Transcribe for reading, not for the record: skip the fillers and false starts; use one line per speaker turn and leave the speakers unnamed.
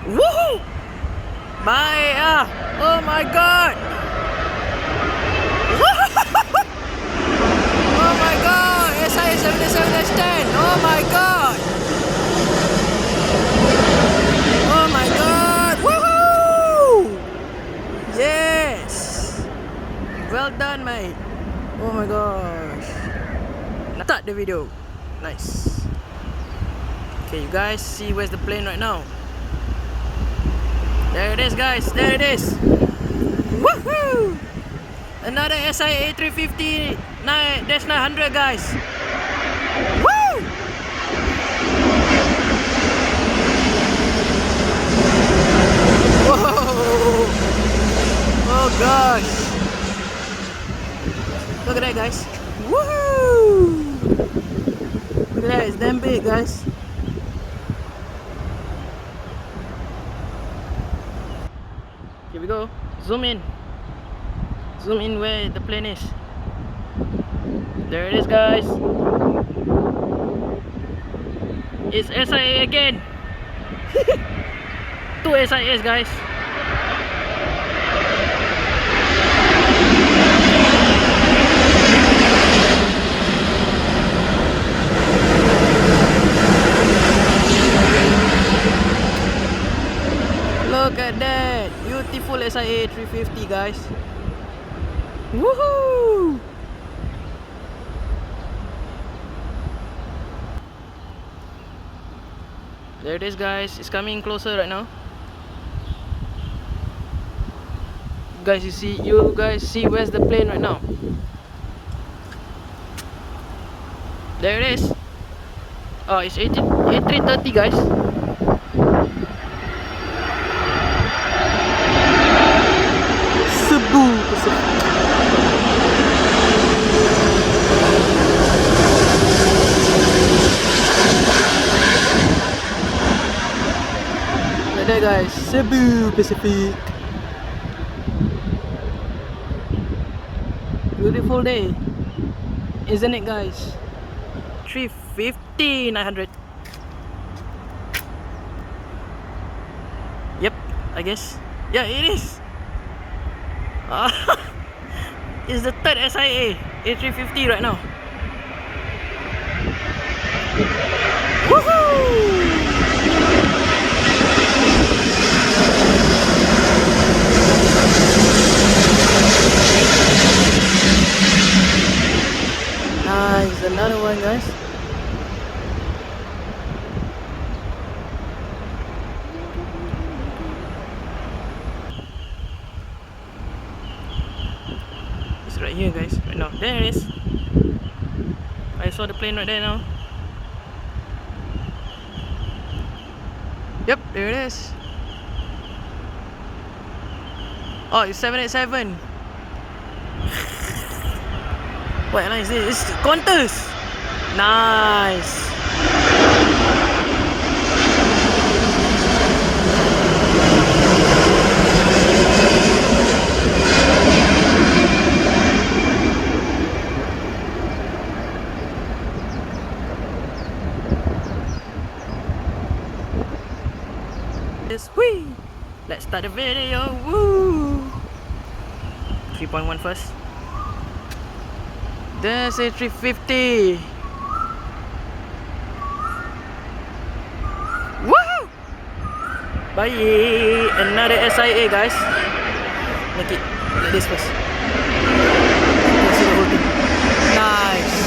Woohoo! Oh my god! Oh my god! SIA 77S10! Oh my god! Oh my god! Woohoo! Yes! Well done, mate! Oh my gosh! Start the video. Nice. Okay, you guys see where's the plane right now? There it is, guys. There it is. Woohoo! Another SIA A350 900, guys. Woo! Whoa! Oh gosh! Look at that, guys. Woohoo! Look at that, it's damn big, guys. Here we go. Zoom in. Zoom in where the plane is. There it is, guys. It's SIA again. 2 SIAs, guys. Look at that. Beautiful SIA 350, guys. Woohoo! There it is, guys. It's coming closer right now. You guys see where's the plane right now? There it is. Oh, it's A330, guys. Cebu. There, guys. Cebu Pacific. Beautiful day, isn't it, guys? 350 900. Yep, I guess. Yeah, it is. It's the third SIA A350 right now. Woohoo! Nice, another one, guys. It's right here, guys. Right now. There it is. I saw the plane right there now. Yep, there it is. Oh, it's 787. What airline is this? It's Qantas. Nice. Yes, wee. Let's start the video. Woo. 3.1 first. There's a 350. Woohoo! Bye! Another SIA, guys. Make it like this first. You see the whole thing. Nice.